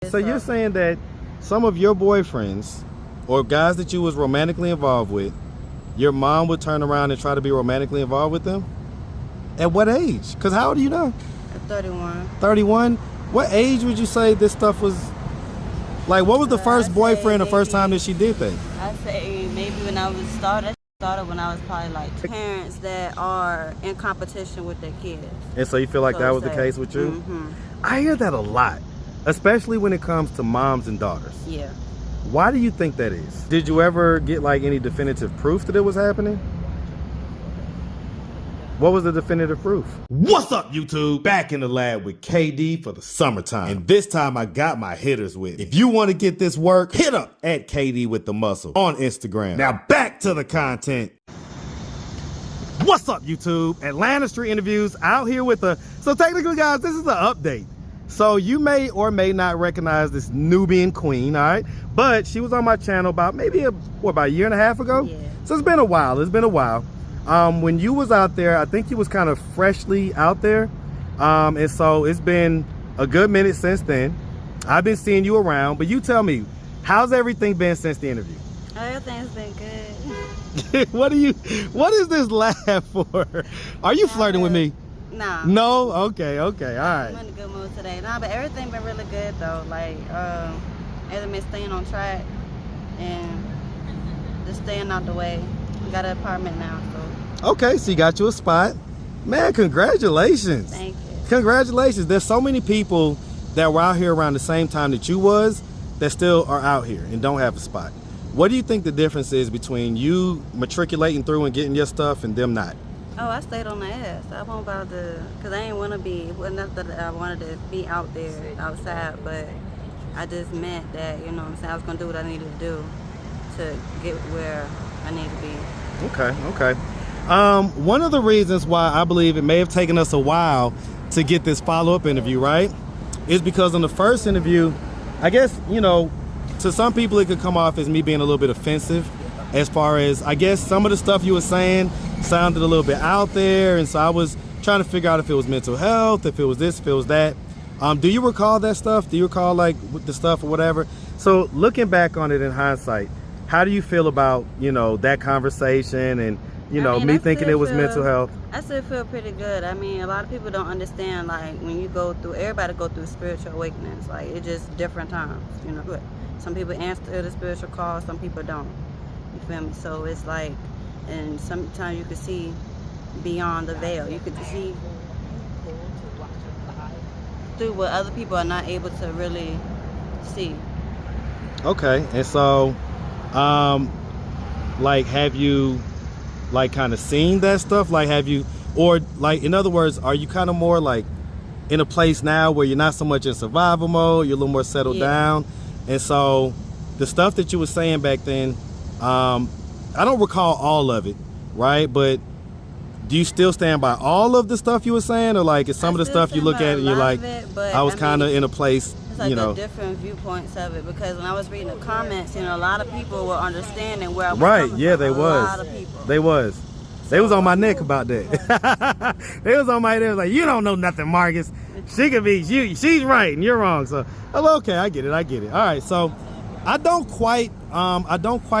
so you're saying that some of your boyfriends or guys that you was romantically involved with, your mom would turn around and try to be romantically involved with them? At what age? Because how old are you now? At 31. 31? What age would you say this stuff was? Like, what was the first boyfriend, the first time that she did that? I'd say maybe when I was started when I was probably like parents that are in competition with their kids. And so you feel like that was the case with you? Mm-hmm. I hear that a lot, especially when it comes to moms and daughters. Yeah. Why do you think that is? Did you ever get like any definitive proof that it was happening? What was the definitive proof? What's up, YouTube? Back in the lab with KD for the summertime. And this time I got my hitters with me. If you want to get this work, hit up at KD with the muscle on Instagram. Now back to the content. What's up, YouTube? Atlanta Street Interviews out here with so technically, guys, this is an update. So you may or may not recognize this Nubian queen, all right? But she was on my channel about maybe about a year and a half ago? Yeah. So it's been a while. When you was out there, I think you was kind of freshly out there. And so it's been a good minute since then. I've been seeing you around, but you tell me, how's everything been since the interview? Everything's been good. What is this laugh for? Are you flirting with me? Nah. No? Okay, all right. I'm in a good mood today. Nah, but everything been really good though. Like, everything been staying on track and just staying out the way. We got an apartment now, so. Okay, so you got you a spot. Man, congratulations. Thank you. Congratulations. There's so many people that were out here around the same time that you was that still are out here and don't have a spot. What do you think the difference is between you matriculating through and getting your stuff and them not? Oh, I stayed on the ass. I wasn't about to, because I didn't want to be, well, not that I wanted to be out there, outside, but I just meant that, you know what I'm saying, I was going to do what I needed to do to get where I need to be. Okay. One of the reasons why I believe it may have taken us a while to get this follow-up interview, right, is because on the first interview, I guess, you know, to some people it could come off as me being a little bit offensive as far as, I guess, some of the stuff you were saying sounded a little bit out there, and so I was trying to figure out if it was mental health, if it was this, if it was that. Do you recall that stuff? Do you recall like the stuff or whatever? So looking back on it in hindsight, how do you feel about, you know, that conversation and, you know, me thinking it was mental health? I still feel pretty good. I mean, a lot of people don't understand, like, when you go through, everybody go through spiritual awakenings. Like, it's just different times, you know. Some people answer the spiritual call, some people don't. You feel me? So it's like, and sometimes you can see beyond the veil. You can see through what other people are not able to really see. Okay, and so, like, have you, like, kind of seen that stuff? Like, have you, or, like, in other words, are you kind of more, like, in a place now where you're not so much in survival mode, you're a little more settled down? And so, the stuff that you were saying back then, I don't recall all of it, right? But do you still stand by all of the stuff you were saying? Or, like, is some of the stuff you look at and you're like, I was kind of in a place, it's like, you know. different viewpoints of it, because when I was reading the comments, you know, a lot of people were understanding where I was right, coming yeah, from. they A was. lot of people. They was on my neck about that. They was on my neck, like, you don't know nothing, Marcus. She could be, she's right and you're wrong. So, oh, okay, I get it. All right, so I don't quite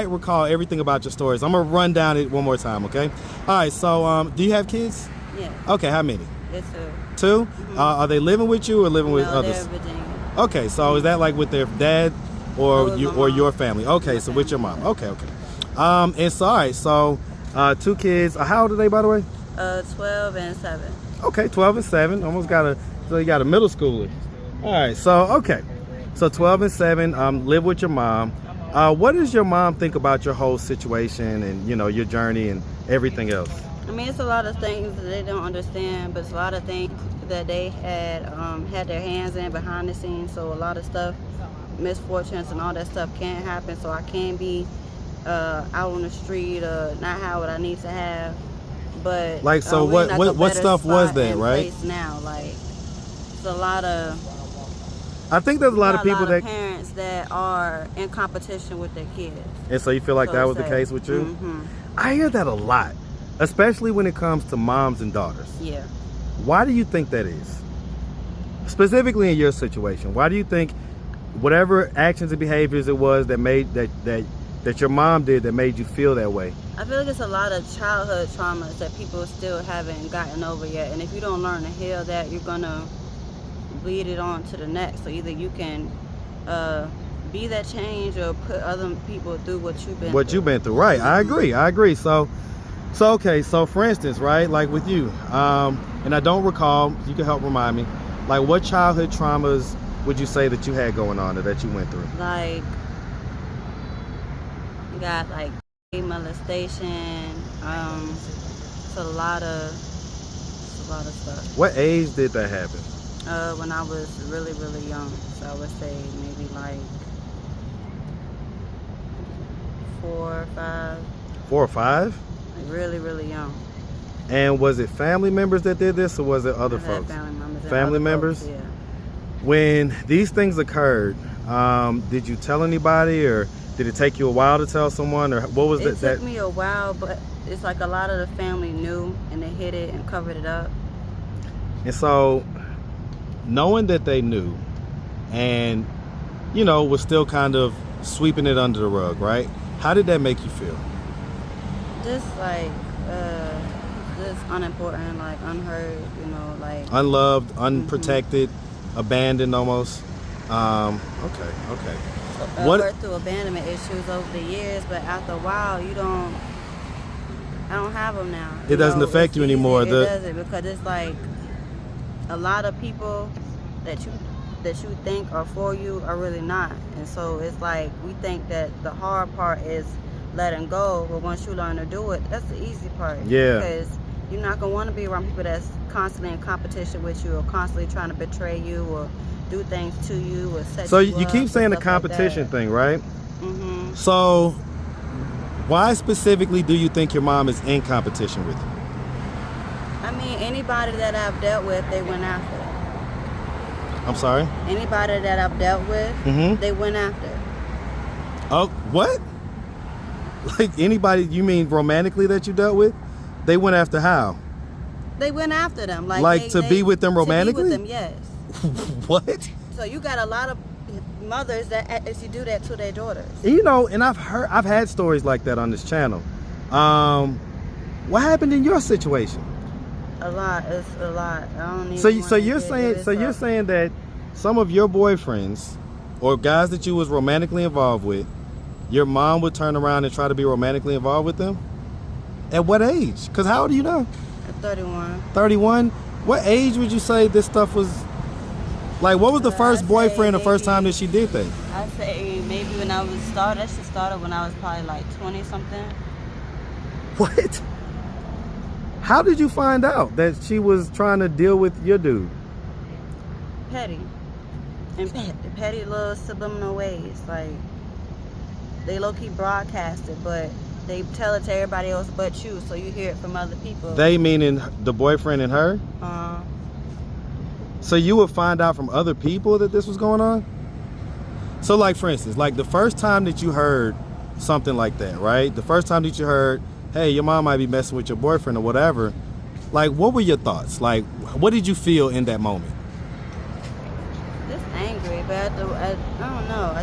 recall everything about your stories. I'm gonna run down it one more time, okay? All right, so do you have kids? Yeah. Okay, how many? Yes, sir. 2? Mm-hmm. Are they living with you or living with others? They're in Virginia. Okay, so is that like with their dad or you or your family? Okay, so with your mom. Okay. And so, all right, so 2 kids. How old are they, by the way? 12 and 7. Okay, 12 and 7. So you got a middle schooler. All right, so okay, so 12 and 7. Live with your mom. What does your mom think about your whole situation and, you know, your journey and everything else? I mean, it's a lot of things that they don't understand, but it's a lot of things that they had their hands in behind the scenes. So a lot of stuff, misfortunes and all that stuff can't happen. So I can't be out on the street or not have what I need to have. But like, so what stuff was that, right? Now, like, it's a lot of. I think there's a lot of people that parents that are in competition with their kids. And so you feel like that was the case with you? Mm-hmm. I hear that a lot, especially when it comes to moms and daughters. Yeah. Why do you think that is? Specifically in your situation, why do you think whatever actions and behaviors it was that made that your mom did that made you feel that way? I feel like it's a lot of childhood traumas that people still haven't gotten over yet. And if you don't learn to heal that, you're going to bleed it on to the next. So either you can be that change or put other people through what you've been through. Right. I agree. So okay, so for instance, right, like with you, and I don't recall, you can help remind me, like what childhood traumas would you say that you had going on or that you went through? Like, you got like molestation, it's a lot of stuff. What age did that happen? When I was really, really young. So I would say maybe like 4 or 5. 4 or 5? Like really, really young. And was it family members that did this, or was it other folks? Family members. Family members? Folks, yeah. When these things occurred, did you tell anybody, or did it take you a while to tell someone, or what was it? It took me a while, but it's like a lot of the family knew, and they hid it and covered it up. And so, knowing that they knew, and was still kind of sweeping it under the rug, right? How did that make you feel? Just like, just unimportant, like unheard, like unloved, unprotected, abandoned almost. Okay. I worked through abandonment issues over the years, but after a while, I don't have them now. It doesn't affect you anymore. It doesn't, because it's like a lot of people that you think are for you are really not. And so it's like we think that the hard part is letting go, but once you learn to do it, that's the easy part. Yeah. Because you're not going to want to be around people that's constantly in competition with you, or constantly trying to betray you, or do things to you, or set so you you up keep saying the like competition thing, right? Mm-hmm. So why specifically do you think your mom is in competition with you? I mean, anybody that I've dealt with, they went after. I'm sorry? Anybody that I've dealt with, they went after. Oh, what? Like anybody, you mean romantically that you dealt with? They went after how? They went after them. Like to be with them romantically? To be with them, yes. What? So you got a lot of mothers that actually do that to their daughters. And I've had stories like that on this channel. What happened in your situation? A lot. It's a lot. I don't even So you're saying that some of your boyfriends or guys that you was romantically involved with, your mom would turn around and try to be romantically involved with them? At what age? Because how old are you now? At 31. 31? What age would you say this stuff was? Like, what was the first boyfriend, the first time that she did that? I'd say maybe when I was started. That shit started when I was probably like 20 something. What? How did you find out that she was trying to deal with your dude? Petty. And petty little subliminal ways. Like, they low-key broadcast it, but they tell it to everybody else but you, so you hear it from other people. They meaning the boyfriend and her? So you would find out from other people that this was going on? So like, for instance, like the first time that you heard something like that, right? The first time that you heard, hey, your mom might be messing with your boyfriend or whatever, like what were your thoughts? Like, what did you feel in that moment? Just angry, but I don't know.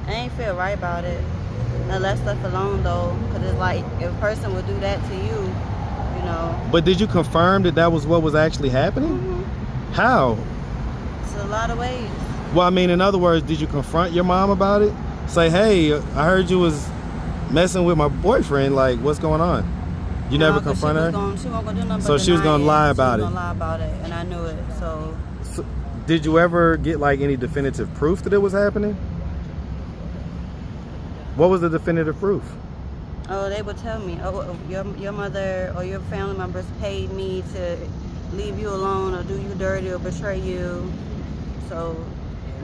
I ain't feel right about it. I left stuff alone though, because it's like if a person would do that to you, But did you confirm that that was what was actually happening? How? It's a lot of ways. Well, I mean, in other words, did you confront your mom about it? Say, hey, I heard you was messing with my boyfriend. Like, what's going on? You never confronted her? She wasn't gonna do nothing. So she was gonna lie about it. She was gonna lie about it, and I knew it. So did you ever get like any definitive proof that it was happening? What was the definitive proof? Oh, they would tell me, oh, your mother or your family members paid me to leave you alone or do you dirty or betray you. So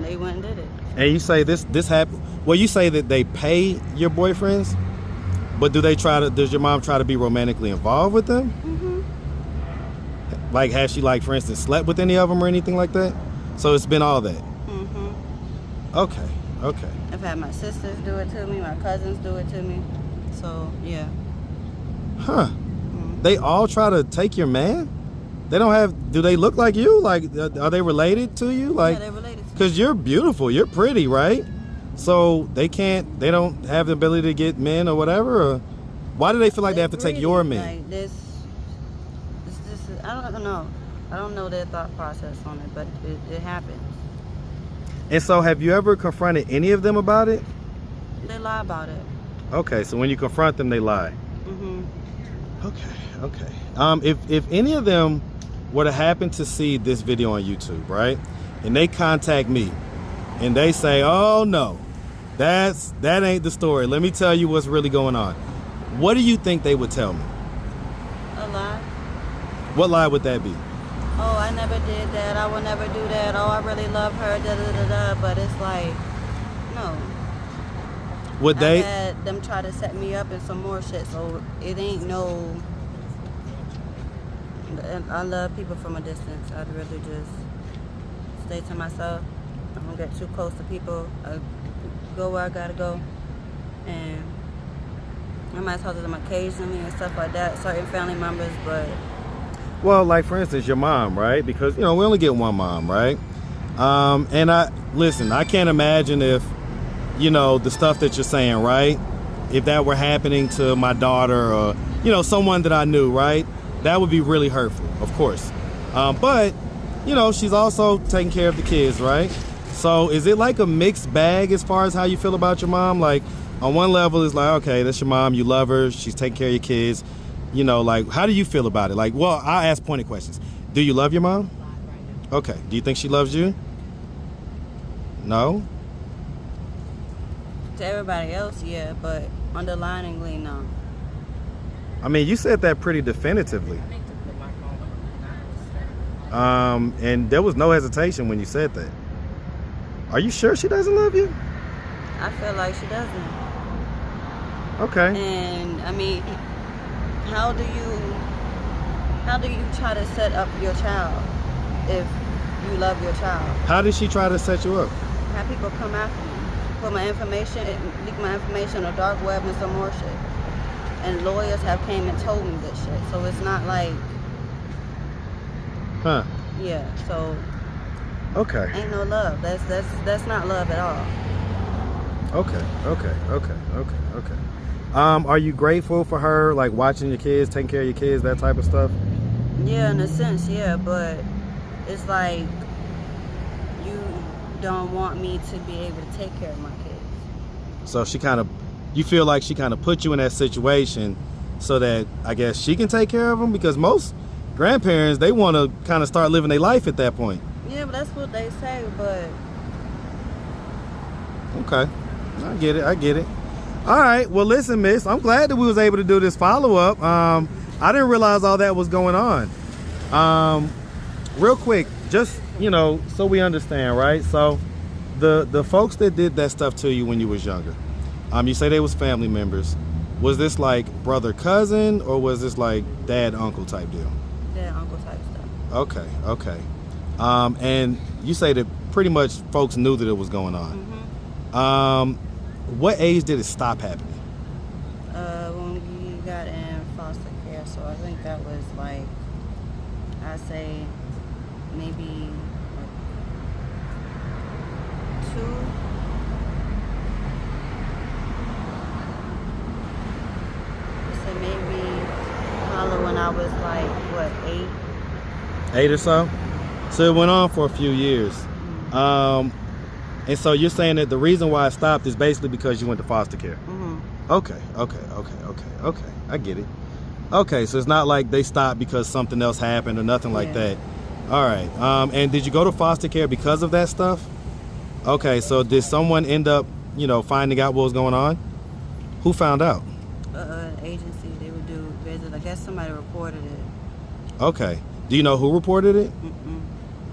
they went and did it. And you say this happened. Well, you say that they pay your boyfriends, but does your mom try to be romantically involved with them? Like, has she, like, for instance, slept with any of them or anything like that? So it's been all that. Okay. I've had my sisters do it to me, my cousins do it to me. So yeah. They all try to take your man? They don't have, do they look like you? Like, are they related to you? Like, yeah, they're related to me. Because you're beautiful, you're pretty, right? So they don't have the ability to get men or whatever? Or why do they feel like they have to take your men? Like this I don't know. I don't know their thought process on it, but it happens. And so have you ever confronted any of them about it? They lie about it. Okay, so when you confront them, they lie. Okay. If any of them were to happen to see this video on YouTube, right, and they contact me and they say, oh no, that ain't the story, let me tell you what's really going on, what do you think they would tell me? A lie. What lie would that be? Oh, I never did that, I will never do that, oh, I really love her, da da da da. But it's like, no. Would they? I had them try to set me up in some more shit, so it ain't no. I love people from a distance. I'd really just stay to myself. I don't get too close to people. I go where I gotta go, and I might talk to them occasionally and stuff like that. Certain family members, but. Well, like for instance, your mom, right? Because we only get one mom, right? And I can't imagine if, the stuff that you're saying, right? If that were happening to my daughter or, someone that I knew, right? That would be really hurtful, of course. But, she's also taking care of the kids, right? So is it like a mixed bag as far as how you feel about your mom? Like on one level, it's like, okay, that's your mom. You love her. She's taking care of your kids. Like, how do you feel about it? Like, well, I'll ask pointed questions. Do you love your mom? Okay. Do you think she loves you? No? To everybody else, yeah, but underliningly, no. I mean, you said that pretty definitively. And there was no hesitation when you said that. Are you sure she doesn't love you? I feel like she doesn't. Okay. And I mean, how do you try to set up your child if you love your child? How did she try to set you up? Have people come after me, put my information, leak my information on the dark web and some more shit. And lawyers have came and told me this shit. So it's not like, yeah. So okay. Ain't no love. That's not love at all. Okay. Are you grateful for her, like watching your kids, taking care of your kids, that type of stuff? Yeah, in a sense, yeah, but it's like you don't want me to be able to take care of my kids. So you feel like she kind of put you in that situation so that I guess she can take care of them? Because most grandparents, they want to kind of start living their life at that point. Yeah, but that's what they say, but... Okay, I get it. All right, well listen, miss, I'm glad that we was able to do this follow-up. I didn't realize all that was going on. Real quick, just, so we understand, right? So the folks that did that stuff to you when you was younger, you say they was family members. Was this like brother, cousin, or was this like dad, uncle type deal? Dad, uncle type stuff. Okay. And you say that pretty much folks knew that it was going on. Mm-hmm. What age did it stop happening? When we got in foster care, so I think that was like, I'd say maybe like 2. So maybe probably when I was like, what, 8? 8 or so? So it went on for a few years. Mm-hmm. And so you're saying that the reason why it stopped is basically because you went to foster care? Mm-hmm. Okay. I get it. Okay, so it's not like they stopped because something else happened or nothing like that. All right. And did you go to foster care because of that stuff? Okay, so did someone end up, finding out what was going on? Who found out? An agency, they would do visits. I guess somebody reported it. Okay. Do you know who reported it? Mm-mm.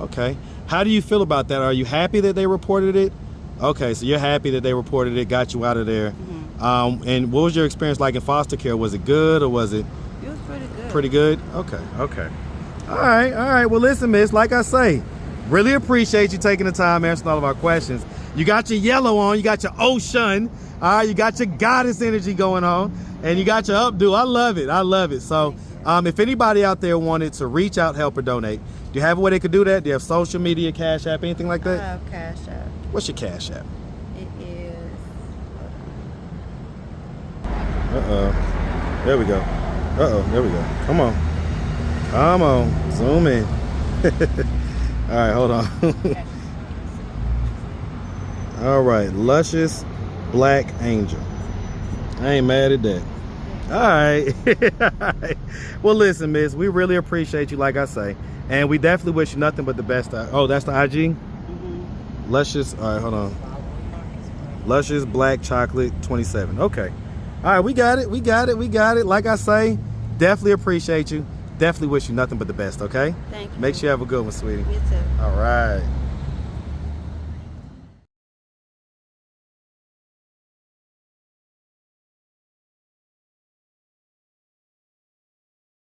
Okay. How do you feel about that? Are you happy that they reported it? Okay, so you're happy that they reported it, got you out of there. Mm-hmm. And what was your experience like in foster care? Was it good or was it? It was pretty good. Pretty good? Okay. All right. Well, listen, miss, like I say, really appreciate you taking the time answering all of our questions. You got your yellow on, you got your ocean, all right, you got your goddess energy going on, and you got your updo. I love it. So if anybody out there wanted to reach out, help, or donate, Do you have a way they could do that? Do you have social media, Cash App, anything like I that? have Cash App. What's your Cash App? It is. There we go. There we go. Come on. Come on. Zoom in. All right, hold on. All right, Luscious Black Angel. I ain't mad at that. All right. All right. Well, listen, miss, we really appreciate you, like I say. And we definitely wish you nothing but the best. Oh, that's the IG? Mm-hmm. Luscious. All right, hold on. Luscious Black Chocolate 27. Okay. All right, we got it. We got it. We got it. Like I say, definitely appreciate you. Definitely wish you nothing but the best, okay? Thank you. Make sure you have a good one, sweetie. You too. All right.